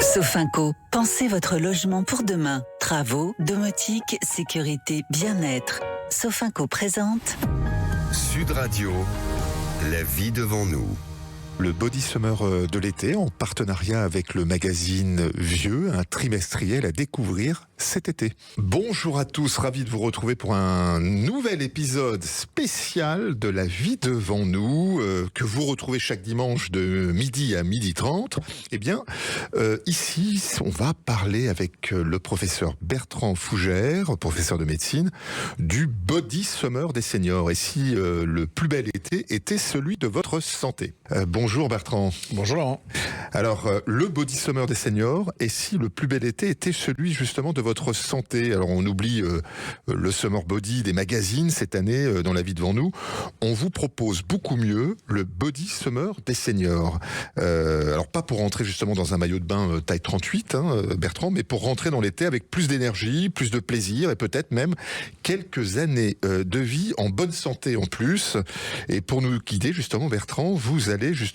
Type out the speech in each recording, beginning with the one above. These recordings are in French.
Sofinco, pensez votre logement pour demain. Travaux, domotique, sécurité, bien-être. Sofinco présente Sud Radio, la vie devant nous. Le Body Summer de l'été, en partenariat avec le magazine Vieux, un trimestriel à découvrir cet été. Bonjour à tous, ravi de vous retrouver pour un nouvel épisode spécial de La vie devant nous, que vous retrouvez chaque dimanche de midi à 12h30. Eh bien, ici, on va parler avec le professeur Bertrand Fougère, professeur de médecine, du Body Summer des seniors. Et si le plus bel été était celui de votre santé. Bonjour Bertrand. Bonjour Laurent. Alors, le Body Summer des seniors, et si le plus bel été était celui justement de votre santé? Alors, on oublie le Summer Body des magazines cette année dans La vie devant nous. On vous propose beaucoup mieux le Body Summer des seniors. Alors, pas pour rentrer justement dans un maillot de bain taille 38, Bertrand, mais pour rentrer dans l'été avec plus d'énergie, plus de plaisir et peut-être même quelques années de vie en bonne santé en plus. Et pour nous guider justement, Bertrand, vous allez justement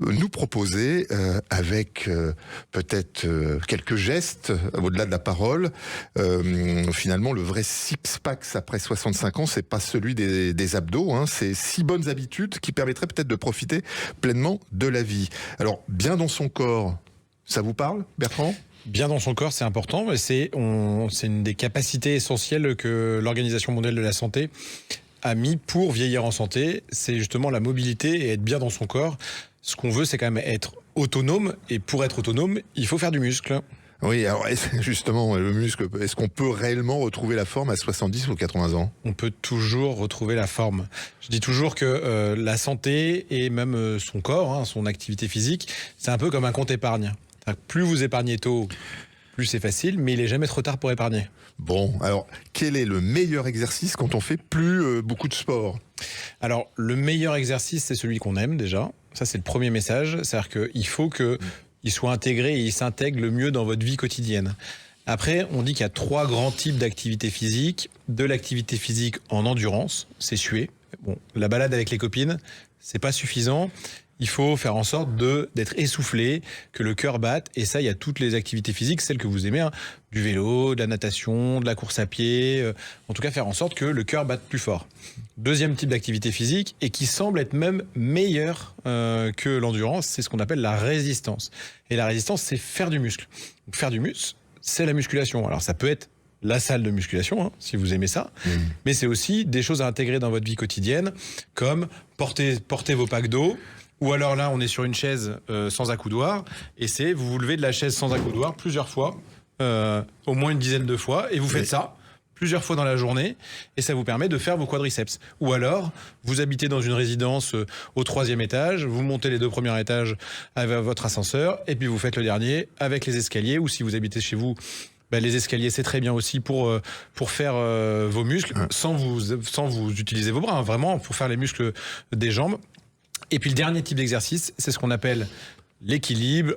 nous proposer avec peut-être quelques gestes au-delà de la parole. Finalement, le vrai six-pack après 65 ans, c'est pas celui des abdos, c'est 6 bonnes habitudes qui permettraient peut-être de profiter pleinement de la vie. Alors, bien dans son corps, ça vous parle, Bertrand ? Bien dans son corps, c'est important, mais c'est une des capacités essentielles que l'Organisation mondiale de la santé a mis pour vieillir en santé. C'est justement la mobilité et être bien dans son corps. Ce qu'on veut, c'est quand même être autonome, et pour être autonome, il faut faire du muscle. Oui, alors justement, le muscle, est-ce qu'on peut réellement retrouver la forme à 70 ou 80 ans ? On peut toujours retrouver la forme. Je dis toujours que la santé et même son corps, son activité physique, c'est un peu comme un compte épargne. Plus vous épargnez tôt, plus c'est facile, mais il n'est jamais trop tard pour épargner. Bon, alors, quel est le meilleur exercice quand on fait plus beaucoup de sport ? Alors, le meilleur exercice, c'est celui qu'on aime déjà. Ça, c'est le premier message. C'est-à-dire qu'il faut qu'il soit intégré et il s'intègre le mieux dans votre vie quotidienne. Après, on dit qu'il y a 3 grands types d'activité physique. De l'activité physique en endurance, c'est suer. Bon, la balade avec les copines, c'est pas suffisant. Il faut faire en sorte d'être essoufflé, que le cœur batte. Et ça, il y a toutes les activités physiques, celles que vous aimez, du vélo, de la natation, de la course à pied. En tout cas, faire en sorte que le cœur batte plus fort. Deuxième type d'activité physique, et qui semble être même meilleur que l'endurance, c'est ce qu'on appelle la résistance. Et la résistance, c'est faire du muscle. Donc, faire du muscle, c'est la musculation. Alors, ça peut être la salle de musculation, si vous aimez ça. Mais c'est aussi des choses à intégrer dans votre vie quotidienne, comme porter vos packs d'eau. Ou alors là, on est sur une chaise sans accoudoir, et vous vous levez de la chaise sans accoudoir plusieurs fois, au moins une dizaine de fois, et vous faites ça plusieurs fois dans la journée, et ça vous permet de faire vos quadriceps. Ou alors, vous habitez dans une résidence au 3e étage, vous montez les 2 premiers étages avec votre ascenseur, et puis vous faites le dernier avec les escaliers, ou si vous habitez chez vous, les escaliers, c'est très bien aussi pour faire vos muscles, sans vous utiliser vos bras, vraiment pour faire les muscles des jambes. Et puis le dernier type d'exercice, c'est ce qu'on appelle l'équilibre,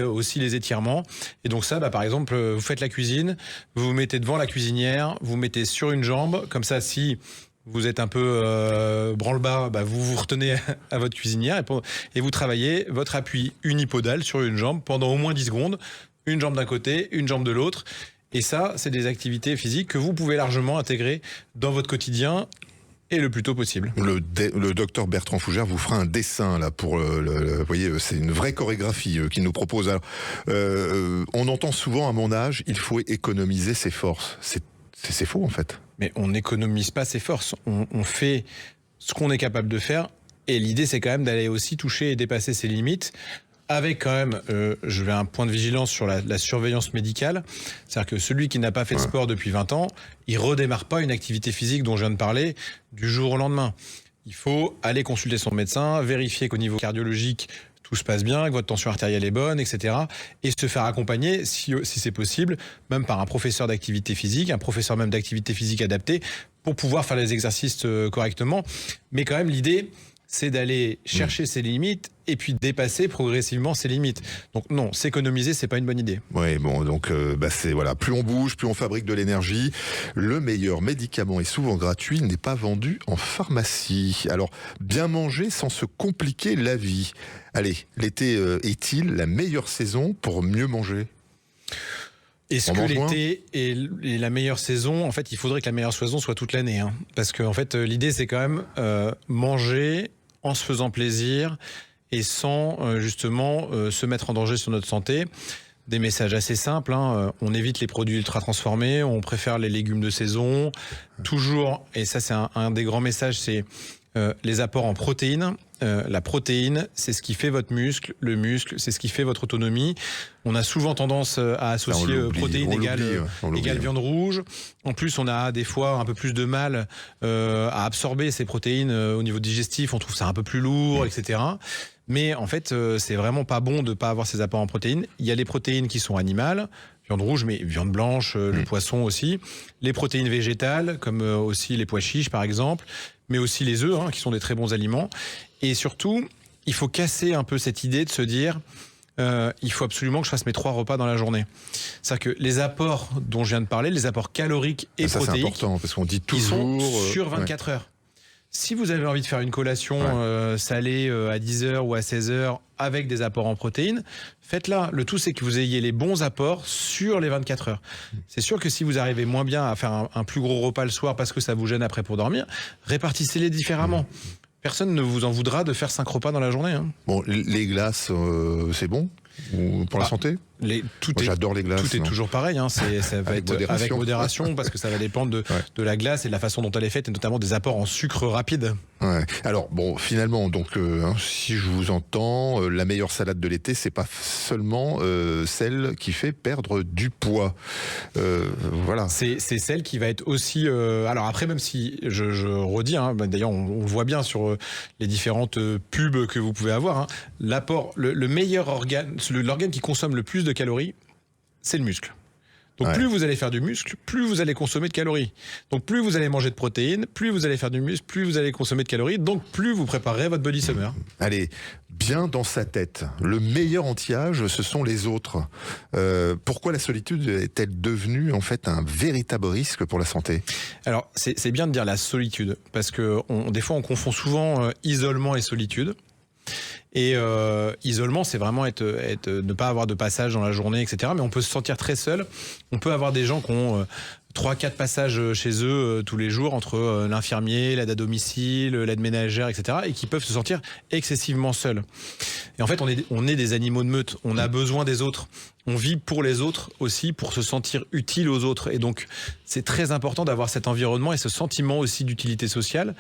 aussi les étirements. Et donc ça, par exemple, vous faites la cuisine, vous vous mettez devant la cuisinière, vous vous mettez sur une jambe, comme ça, si vous êtes un peu branle-bas, vous vous retenez à votre cuisinière et vous travaillez votre appui unipodal sur une jambe pendant au moins 10 secondes, une jambe d'un côté, une jambe de l'autre. Et ça, c'est des activités physiques que vous pouvez largement intégrer dans votre quotidien, et le plus tôt possible. Le docteur Bertrand Fougère vous fera un dessin là pour vous voyez, c'est une vraie chorégraphie qu'il nous propose. Alors, on entend souvent à mon âge, il faut économiser ses forces. C'est faux en fait. Mais on n'économise pas ses forces. On fait ce qu'on est capable de faire, et l'idée c'est quand même d'aller aussi toucher et dépasser ses limites. Avec quand même, je vais un point de vigilance sur la surveillance médicale. C'est-à-dire que celui qui n'a pas fait de sport depuis 20 ans, il redémarre pas une activité physique dont je viens de parler du jour au lendemain. Il faut aller consulter son médecin, vérifier qu'au niveau cardiologique, tout se passe bien, que votre tension artérielle est bonne, etc. Et se faire accompagner, si c'est possible, même par un professeur d'activité physique, un professeur même d'activité physique adaptée, pour pouvoir faire les exercices correctement. Mais quand même, l'idée, c'est d'aller chercher ses limites et puis dépasser progressivement ses limites. Donc non, s'économiser, c'est pas une bonne idée. Oui, bon, donc c'est voilà, plus on bouge, plus on fabrique de l'énergie. Le meilleur médicament est souvent gratuit, il n'est pas vendu en pharmacie. Alors, bien manger sans se compliquer la vie. Allez, l'été est-il la meilleure saison pour mieux manger ? Est-ce que l'été est la meilleure saison ? En fait, il faudrait que la meilleure saison soit toute l'année. Hein. Parce que en fait, l'idée, c'est quand même manger en se faisant plaisir et sans justement se mettre en danger sur notre santé. Des messages assez simples. Hein. On évite les produits ultra transformés, on préfère les légumes de saison. Toujours, et ça c'est un des grands messages, c'est les apports en protéines. La protéine, c'est ce qui fait votre muscle. Le muscle, c'est ce qui fait votre autonomie. On a souvent tendance à associer protéines égale viande rouge. En plus, on a des fois un peu plus de mal à absorber ces protéines au niveau digestif. On trouve ça un peu plus lourd, etc. Mais en fait, c'est vraiment pas bon de pas avoir ces apports en protéines. Il y a les protéines qui sont animales, viande rouge, mais viande blanche, le poisson aussi. Les protéines végétales, comme aussi les pois chiches, par exemple. Mais aussi les œufs, hein, qui sont des très bons aliments. Et surtout, il faut casser un peu cette idée de se dire il faut absolument que je fasse mes 3 repas dans la journée. C'est-à-dire que les apports dont je viens de parler, les apports caloriques et protéiques, c'est important, parce qu'on dit toujours, ils sont sur 24 heures. Si vous avez envie de faire une collation salée à 10h ou à 16h avec des apports en protéines, faites-la. Le tout, c'est que vous ayez les bons apports sur les 24 heures. C'est sûr que si vous arrivez moins bien à faire un plus gros repas le soir parce que ça vous gêne après pour dormir, répartissez-les différemment. Personne ne vous en voudra de faire 5 repas dans la journée. Hein. Bon, les glaces, c'est bon pour la santé ? J'adore les glaces. Tout est toujours pareil. Hein. Ça va être avec modération parce que ça va dépendre de la glace et de la façon dont elle est faite et notamment des apports en sucre rapide. Ouais. Alors bon, finalement, donc si je vous entends, la meilleure salade de l'été, c'est pas seulement celle qui fait perdre du poids. Voilà. C'est celle qui va être aussi. Alors après, même si je redis, hein, d'ailleurs, on voit bien sur les différentes pubs que vous pouvez avoir. Hein, l'apport, le meilleur organe, l'organe qui consomme le plus de calories, c'est le muscle. Donc plus vous allez faire du muscle, plus vous allez consommer de calories. Donc plus vous allez manger de protéines, plus vous allez faire du muscle, plus vous allez consommer de calories, donc plus vous préparerez votre body summer. Allez, bien dans sa tête. Le meilleur anti-âge, ce sont les autres. Pourquoi la solitude est-elle devenue en fait un véritable risque pour la santé ? Alors c'est bien de dire la solitude, parce que des fois on confond souvent isolement et solitude. Et isolement, c'est vraiment ne pas avoir de passage dans la journée, etc. Mais on peut se sentir très seul. On peut avoir des gens qui ont 3-4 passages chez eux tous les jours entre l'infirmier, l'aide à domicile, l'aide ménagère, etc. et qui peuvent se sentir excessivement seuls. Et en fait, on est des animaux de meute. On a besoin des autres. On vit pour les autres aussi, pour se sentir utile aux autres. Et donc, c'est très important d'avoir cet environnement et ce sentiment aussi d'utilité sociale.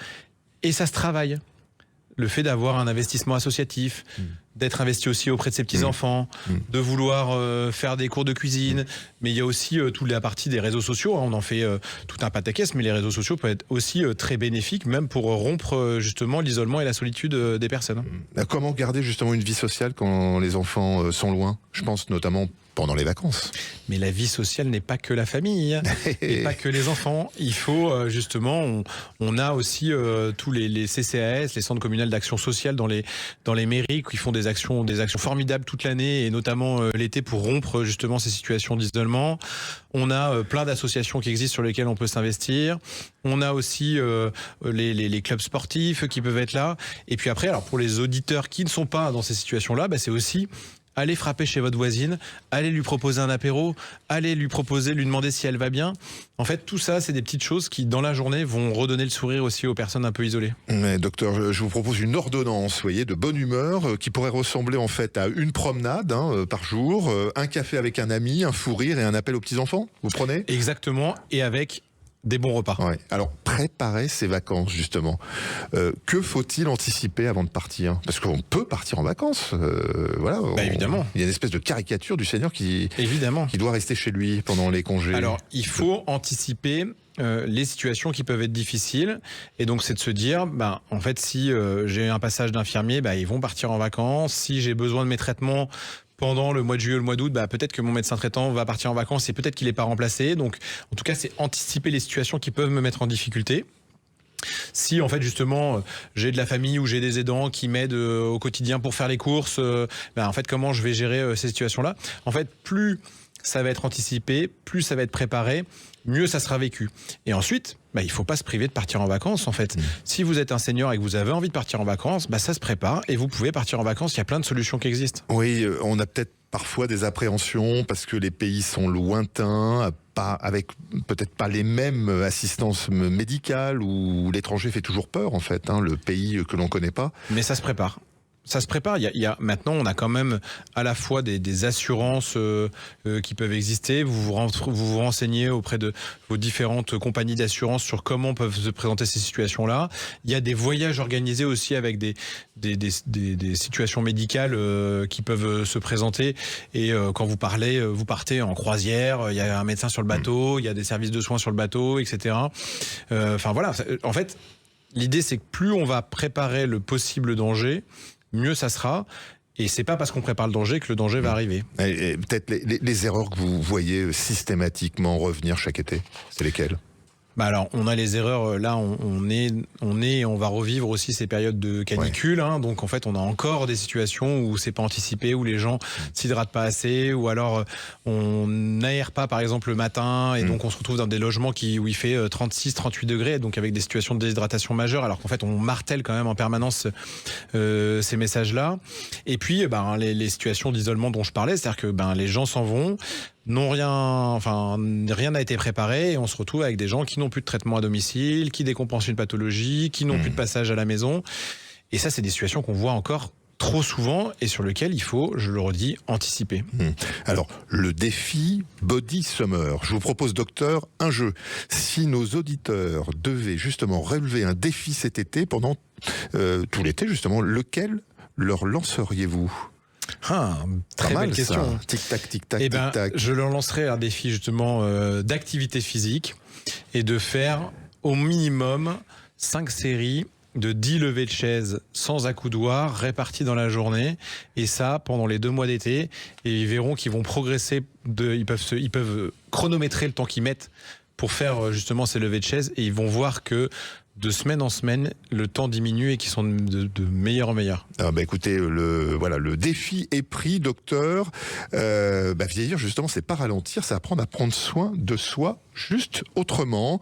Et ça se travaille. Le fait d'avoir un investissement associatif, d'être investi aussi auprès de ses petits-enfants, de vouloir faire des cours de cuisine. Mais il y a aussi toute la partie des réseaux sociaux. Hein. On en fait tout un pataquès, mais les réseaux sociaux peuvent être aussi très bénéfiques, même pour rompre justement l'isolement et la solitude des personnes. Comment garder justement une vie sociale quand les enfants sont loin ? Je pense notamment pendant les vacances. Mais la vie sociale n'est pas que la famille et pas que les enfants. Il faut justement, on a aussi tous les CCAS, les centres communaux d'action sociale dans les mairies qui font des actions formidables toute l'année et notamment l'été pour rompre justement ces situations d'isolement. On a plein d'associations qui existent sur lesquelles on peut s'investir. On a aussi les clubs sportifs qui peuvent être là. Et puis après, alors pour les auditeurs qui ne sont pas dans ces situations-là, c'est aussi allez frapper chez votre voisine, allez lui proposer un apéro, allez lui demander si elle va bien. En fait, tout ça, c'est des petites choses qui, dans la journée, vont redonner le sourire aussi aux personnes un peu isolées. Mais docteur, je vous propose une ordonnance, vous voyez, de bonne humeur, qui pourrait ressembler en fait à une promenade par jour, un café avec un ami, un fou rire et un appel aux petits-enfants. Vous prenez ? Exactement, et avec des bons repas. Ouais. Alors, préparer ses vacances, justement. Que faut-il anticiper avant de partir ? Parce qu'on peut partir en vacances. Voilà. Évidemment. Il y a une espèce de caricature du Seigneur qui doit rester chez lui pendant les congés. Alors, il faut anticiper les situations qui peuvent être difficiles. Et donc, c'est de se dire, en fait, si j'ai un passage d'infirmier, ils vont partir en vacances. Si j'ai besoin de mes traitements pendant le mois de juillet ou le mois d'août, peut-être que mon médecin traitant va partir en vacances et peut-être qu'il n'est pas remplacé. Donc, en tout cas, c'est anticiper les situations qui peuvent me mettre en difficulté. Si en fait justement j'ai de la famille ou j'ai des aidants qui m'aident au quotidien pour faire les courses, en fait comment je vais gérer ces situations-là? En fait, plus ça va être anticipé, plus ça va être préparé, mieux ça sera vécu. Et ensuite, il faut pas se priver de partir en vacances en fait. Si vous êtes un senior et que vous avez envie de partir en vacances, ça se prépare et vous pouvez partir en vacances. Il y a plein de solutions qui existent. Oui, on a peut-être parfois des appréhensions parce que les pays sont lointains, avec peut-être pas les mêmes assistances médicales, où l'étranger fait toujours peur en fait, le pays que l'on connaît pas. Mais ça se prépare. Ça se prépare. Maintenant, on a quand même à la fois des assurances qui peuvent exister. Vous vous renseignez auprès de vos différentes compagnies d'assurance sur comment peuvent se présenter ces situations-là. Il y a des voyages organisés aussi avec des situations médicales qui peuvent se présenter. Et quand vous partez en croisière, il y a un médecin sur le bateau, il y a des services de soins sur le bateau, etc. Voilà. En fait, l'idée, c'est que plus on va préparer le possible danger, mieux ça sera. Et c'est pas parce qu'on prépare le danger que le danger va arriver. Et peut-être les erreurs que vous voyez systématiquement revenir chaque été, c'est lesquelles ? Alors, on a les erreurs. Là, on va revivre aussi ces périodes de canicule. Donc, en fait, on a encore des situations où c'est pas anticipé, où les gens s'hydratent pas assez, ou alors on n'aère pas, par exemple, le matin, et donc on se retrouve dans des logements où il fait 36, 38 degrés, donc avec des situations de déshydratation majeure, alors qu'en fait, on martèle quand même en permanence ces messages-là. Et puis, les situations d'isolement dont je parlais, c'est-à-dire que les gens s'en vont. Rien n'a été préparé et on se retrouve avec des gens qui n'ont plus de traitement à domicile, qui décompensent une pathologie, qui n'ont plus de passage à la maison. Et ça, c'est des situations qu'on voit encore trop souvent et sur lesquelles il faut, je le redis, anticiper. Alors, le défi Body Summer. Je vous propose, docteur, un jeu. Si nos auditeurs devaient justement relever un défi cet été, pendant tout l'été justement, lequel leur lanceriez-vous ? Très belle question. Tic-tac, tic-tac, tic-tac. Je leur lancerai un défi justement d'activité physique et de faire au minimum 5 séries de 10 levées de chaise sans accoudoir réparties dans la journée, et ça pendant les 2 mois d'été, et ils verront qu'ils vont progresser. Ils peuvent chronométrer le temps qu'ils mettent pour faire justement ces levées de chaise, et ils vont voir que de semaine en semaine, le temps diminue et qu'ils sont de meilleur en meilleur. Écoutez, le défi est pris, docteur. Vieillir, justement, c'est pas ralentir, c'est apprendre à prendre soin de soi juste autrement.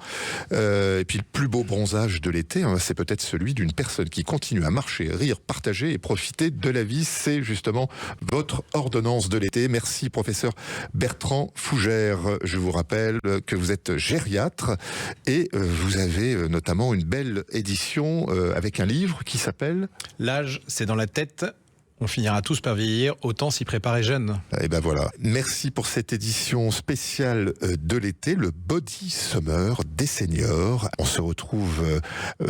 Et puis le plus beau bronzage de l'été, c'est peut-être celui d'une personne qui continue à marcher, rire, partager et profiter de la vie. C'est justement votre ordonnance de l'été. Merci, professeur Bertrand Fougère. Je vous rappelle que vous êtes gériatre et vous avez notamment une belle édition avec un livre qui s'appelle « L'âge, c'est dans la tête ». On finira tous par vieillir, autant s'y préparer jeune. Et voilà. Merci pour cette édition spéciale de l'été, le Body Summer des seniors. On se retrouve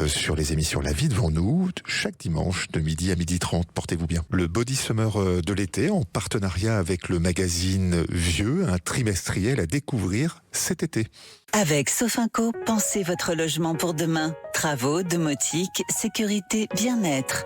sur les émissions La vie devant nous, chaque dimanche de midi à 12h30. Portez-vous bien. Le Body Summer de l'été, en partenariat avec le magazine Vieux, un trimestriel à découvrir cet été. Avec Sofinco, pensez votre logement pour demain. Travaux, domotique, sécurité, bien-être.